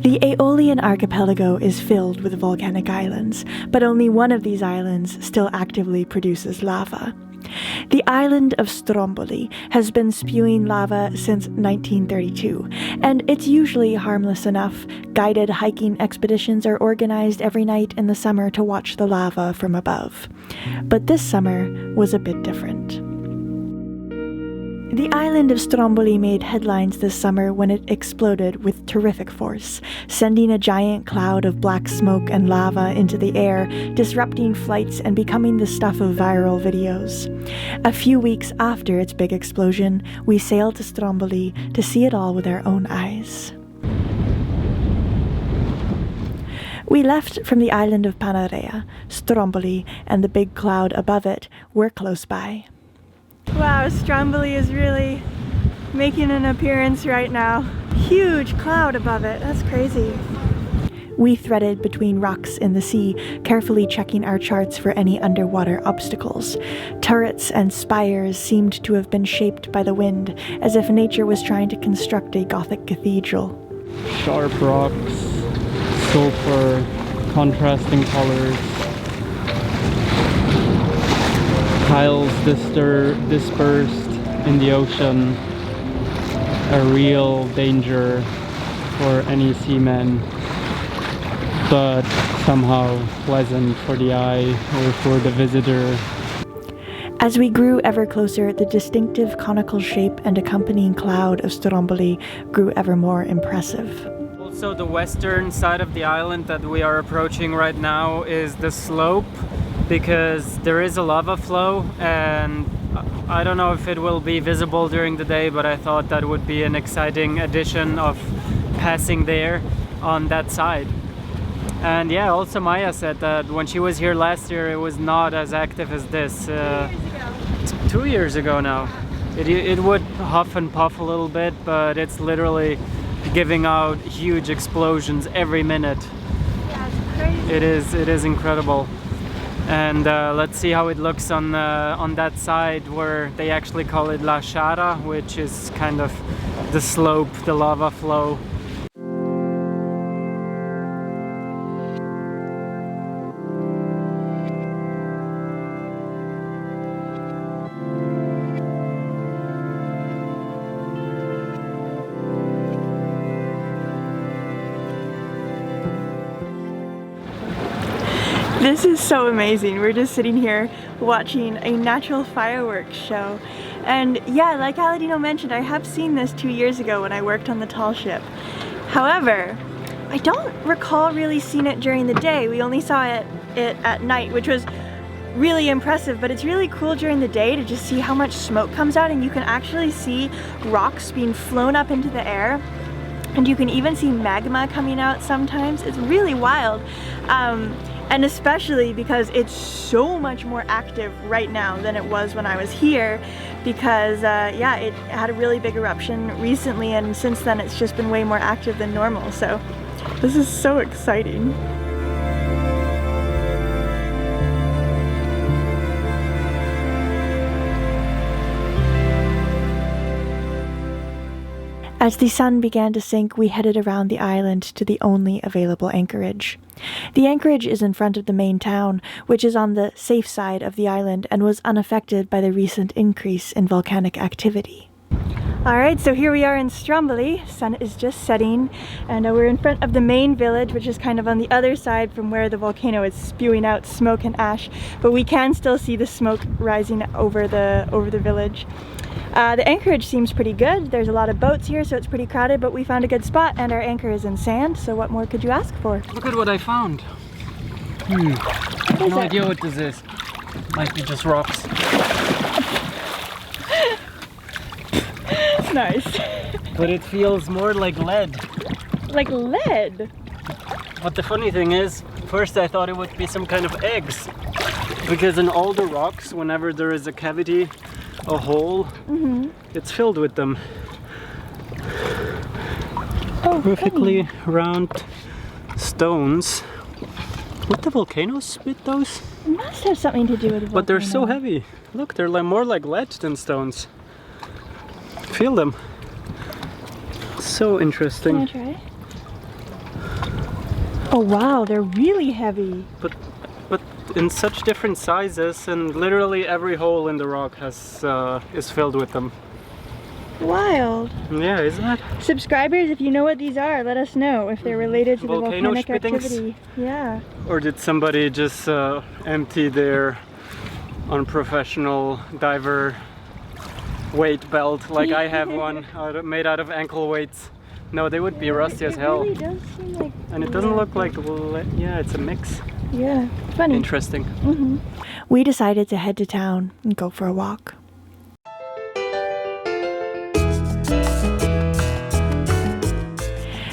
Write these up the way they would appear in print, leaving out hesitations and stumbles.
The Aeolian archipelago is filled with volcanic islands, but only one of these islands still actively produces lava. The island of Stromboli has been spewing lava since 1932, and it's usually harmless enough. Guided hiking expeditions are organized every night in the summer to watch the lava from above. But this summer was a bit different. The island of Stromboli made headlines this summer when it exploded with terrific force, sending a giant cloud of black smoke and lava into the air, disrupting flights and becoming the stuff of viral videos. A few weeks after its big explosion, we sailed to Stromboli to see it all with our own eyes. We left from the island of Panarea. Stromboli and the big cloud above it were close by. Wow, Stromboli is really making an appearance right now. Huge cloud above it, that's crazy. We threaded between rocks in the sea, carefully checking our charts for any underwater obstacles. Turrets and spires seemed to have been shaped by the wind, as if nature was trying to construct a Gothic cathedral. Sharp rocks, sulfur, contrasting colors. Tiles dispersed in the ocean, a real danger for any seaman, but somehow pleasant for the eye or for the visitor. As we grew ever closer, the distinctive conical shape and accompanying cloud of Stromboli grew ever more impressive. Also, the western side of the island that we are approaching right now is the slope, because there is a lava flow, and I don't know if it will be visible during the day, but I thought that would be an exciting addition of passing there on that side. And yeah, also Maya said that when she was here last year it was not as active as this. 2 years ago now. It would huff and puff a little bit, but it's literally giving out huge explosions every minute. Yeah, it's crazy. It is incredible. And let's see how it looks on that side where they actually call it La Sciara, which is kind of the slope, the lava flow. This is so amazing. We're just sitting here watching a natural fireworks show. And yeah, like Aladino mentioned, I have seen this 2 years ago when I worked on the tall ship. However, I don't recall really seeing it during the day. We only saw it at night, which was really impressive, but it's really cool during the day to just see how much smoke comes out, and you can actually see rocks being flown up into the air. And you can even see magma coming out sometimes. It's really wild. And especially because it's so much more active right now than it was when I was here, because yeah, it had a really big eruption recently, and since then it's just been way more active than normal. So this is so exciting. As the sun began to sink, we headed around the island to the only available anchorage. The anchorage is in front of the main town, which is on the safe side of the island and was unaffected by the recent increase in volcanic activity. Alright, so here we are in Stromboli. Sun is just setting, and we're in front of the main village, which is kind of on the other side from where the volcano is spewing out smoke and ash, but we can still see the smoke rising over the village. The anchorage seems pretty good. There's a lot of boats here, so it's pretty crowded, but we found a good spot, and our anchor is in sand, so what more could you ask for? Look at what I found. I have no idea what this is. Might be just rocks. Nice. But it feels more like lead. Like lead? But the funny thing is, first I thought it would be some kind of eggs. Because in all the rocks, whenever there is a cavity, a hole, it's filled with them. Oh, perfectly round stones. Would the volcanoes spit those? It must have something to do with the volcano. But they're so heavy. Look, they're like more like lead than stones. Feel them. So interesting. Can I try? Oh wow, they're really heavy. But in such different sizes, and literally every hole in the rock is filled with them. Wild. Yeah, isn't it? Subscribers, if you know what these are, let us know if they're related to the Volcano volcanic spittings? activity. Yeah. Or did somebody just empty their unprofessional diver weight belt, like I have one made out of ankle weights? No, they would be rusty as hell. It really does seem like... And it doesn't look like, yeah, it's a mix. Yeah, funny. Interesting. Mm-hmm. We decided to head to town and go for a walk.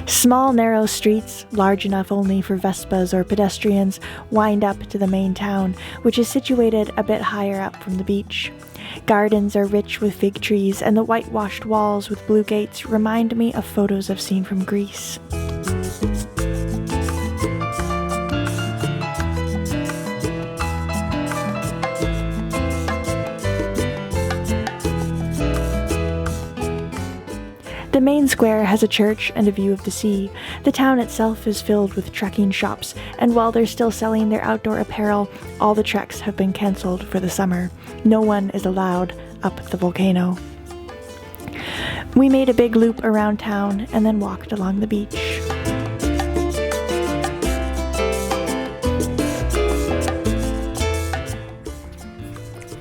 Small, narrow streets, large enough only for Vespas or pedestrians, wind up to the main town, which is situated a bit higher up from the beach. Gardens are rich with fig trees, and the whitewashed walls with blue gates remind me of photos I've seen from Greece. The main square has a church and a view of the sea. The town itself is filled with trekking shops, and while they're still selling their outdoor apparel, all the treks have been cancelled for the summer. No one is allowed up the volcano. We made a big loop around town and then walked along the beach.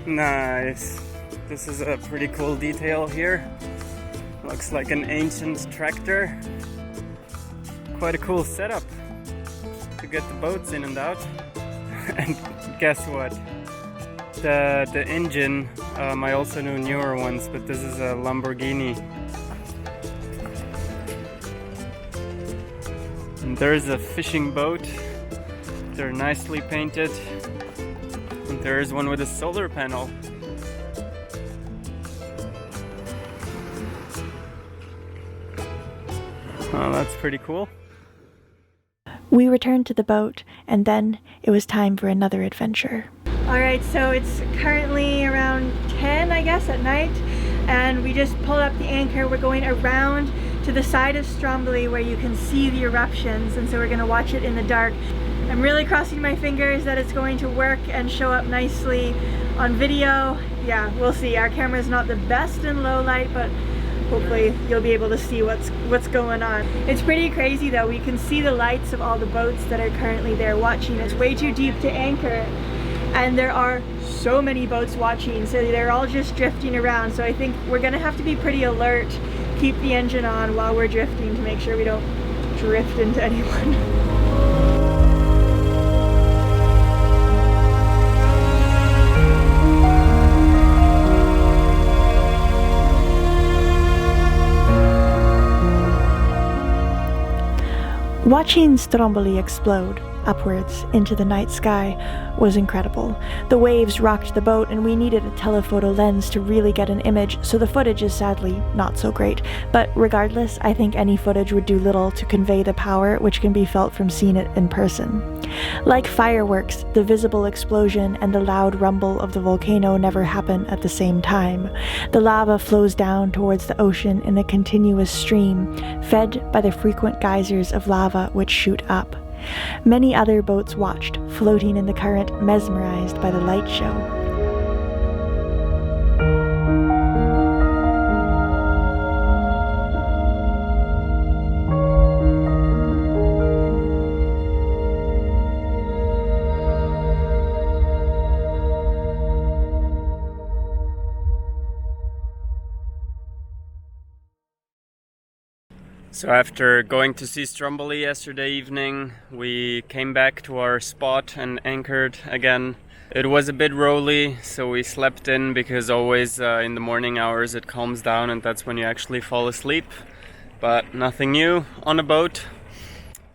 Nice. This is a pretty cool detail here. Looks like an ancient tractor. Quite a cool setup to get the boats in and out. And guess what? The engine, I also knew newer ones, but this is a Lamborghini. And there's a fishing boat. They're nicely painted. And there's one with a solar panel. Oh, that's pretty cool. We returned to the boat, and then it was time for another adventure. Alright, so it's currently around 10, I guess, at night, and we just pulled up the anchor. We're going around to the side of Stromboli where you can see the eruptions, and so we're going to watch it in the dark. I'm really crossing my fingers that it's going to work and show up nicely on video. Yeah, we'll see. Our camera's not the best in low light, but hopefully you'll be able to see what's going on. It's pretty crazy though. We can see the lights of all the boats that are currently there watching. It's way too deep to anchor, and there are so many boats watching, so they're all just drifting around. So I think we're gonna have to be pretty alert, keep the engine on while we're drifting to make sure we don't drift into anyone. Watching Stromboli explode upwards into the night sky was incredible. The waves rocked the boat, and we needed a telephoto lens to really get an image, so the footage is sadly not so great. But regardless, I think any footage would do little to convey the power which can be felt from seeing it in person. Like fireworks, the visible explosion and the loud rumble of the volcano never happen at the same time. The lava flows down towards the ocean in a continuous stream, fed by the frequent geysers of lava which shoot up. Many other boats watched, floating in the current, mesmerized by the light show. So after going to see Stromboli yesterday evening, we came back to our spot and anchored again. It was a bit rolly, so we slept in because always in the morning hours it calms down and that's when you actually fall asleep. But nothing new on a boat.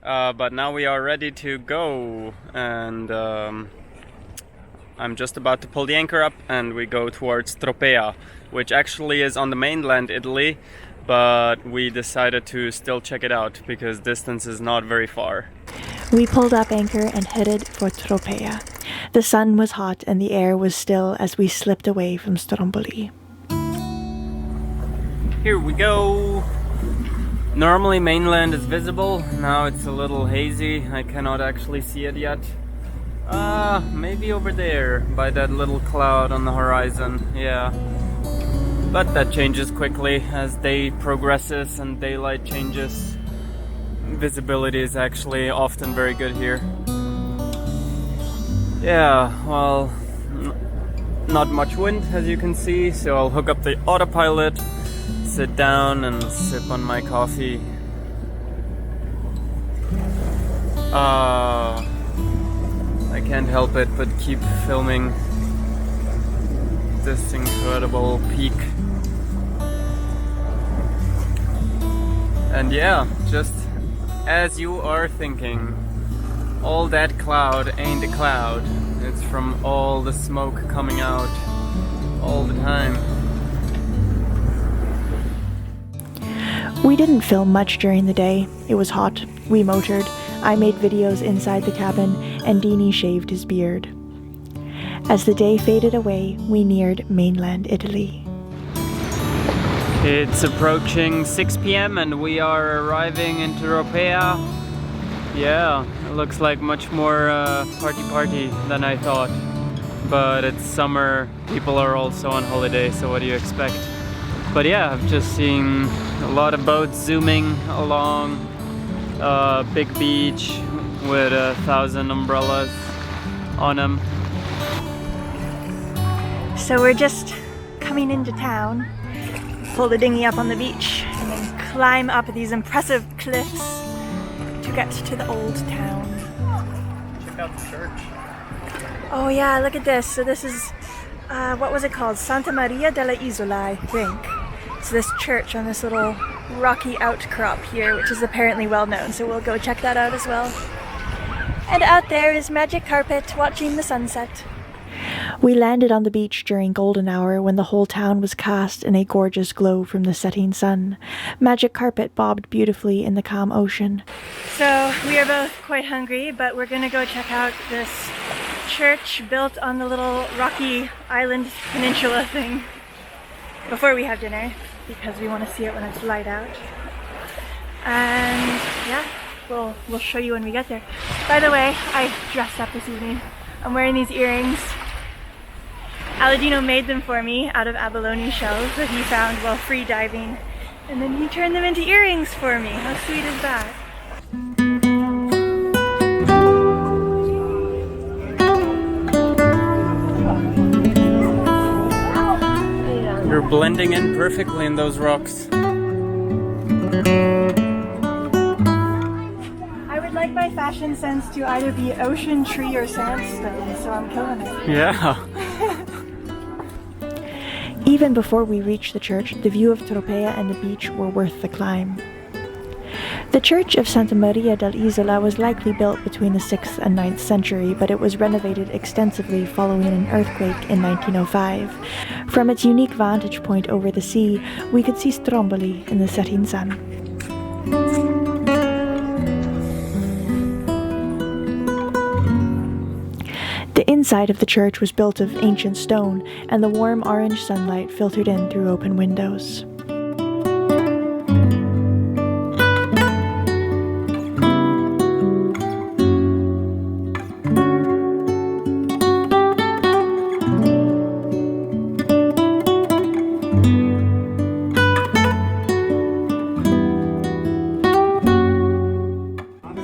But now we are ready to go, and I'm just about to pull the anchor up and we go towards Tropea, which actually is on the mainland Italy. But we decided to still check it out because distance is not very far. We pulled up anchor and headed for Tropea. The sun was hot and the air was still as we slipped away from Stromboli. Here we go! Normally mainland is visible, now it's a little hazy, I cannot actually see it yet. Maybe over there, by that little cloud on the horizon, yeah. But that changes quickly as day progresses and daylight changes. Visibility is actually often very good here. Yeah, well, not much wind as you can see, so I'll hook up the autopilot, sit down and sip on my coffee. I can't help it but keep filming this incredible peak. And yeah, just as you are thinking, all that cloud ain't a cloud. It's from all the smoke coming out all the time. We didn't film much during the day. It was hot. We motored. I made videos inside the cabin, and Dini shaved his beard. As the day faded away, we neared mainland Italy. It's approaching 6 p.m. and we are arriving in Tropea. Yeah, it looks like much more party than I thought. But it's summer, people are also on holiday, so what do you expect? But yeah, I've just seen a lot of boats zooming along a big beach with 1,000 umbrellas on them. So we're just coming into town, pull the dinghy up on the beach, and then climb up these impressive cliffs to get to the old town. Check out the church. Oh yeah, look at this. So this is, what was it called? Santa Maria della Isola, I think. It's this church on this little rocky outcrop here, which is apparently well known, so we'll go check that out as well. And out there is Magic Carpet watching the sunset. We landed on the beach during golden hour when the whole town was cast in a gorgeous glow from the setting sun. Magic Carpet bobbed beautifully in the calm ocean. So we are both quite hungry, but we're gonna go check out this church built on the little rocky island peninsula thing before we have dinner, because we want to see it when it's light out. And yeah, we'll show you when we get there. By the way, I dressed up this evening. I'm wearing these earrings. Aladino made them for me out of abalone shells that he found while free diving, and then he turned them into earrings for me. How sweet is that? You're blending in perfectly in those rocks. I would like my fashion sense to either be ocean, tree, or sandstone, so I'm killing it. Yeah. Even before we reached the church, the view of Tropea and the beach were worth the climb. The church of Santa Maria dell'Isola was likely built between the 6th and 9th century, but it was renovated extensively following an earthquake in 1905. From its unique vantage point over the sea, we could see Stromboli in the setting sun. The inside of the church was built of ancient stone, and the warm orange sunlight filtered in through open windows.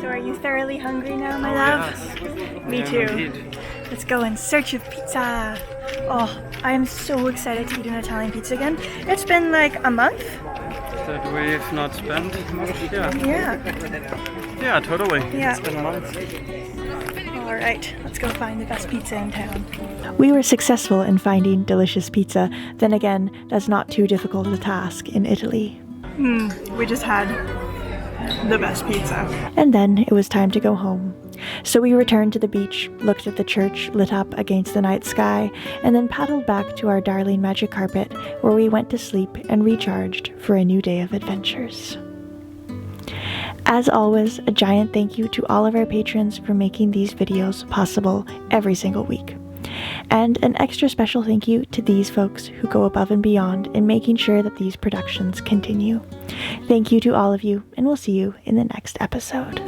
So are you thoroughly hungry now, my love? Yes. Me too. Indeed. Let's go in search of pizza. Oh, I am so excited to eat an Italian pizza again. It's been like a month that we've not spent much. Yeah, totally. Yeah. It's been months. All right, let's go find the best pizza in town. We were successful in finding delicious pizza. Then again, that's not too difficult a task in Italy. We just had the best pizza. And then it was time to go home. So we returned to the beach, looked at the church lit up against the night sky, and then paddled back to our darling Magic Carpet, where we went to sleep and recharged for a new day of adventures. As always, a giant thank you to all of our patrons for making these videos possible every single week. And an extra special thank you to these folks who go above and beyond in making sure that these productions continue. Thank you to all of you, and we'll see you in the next episode.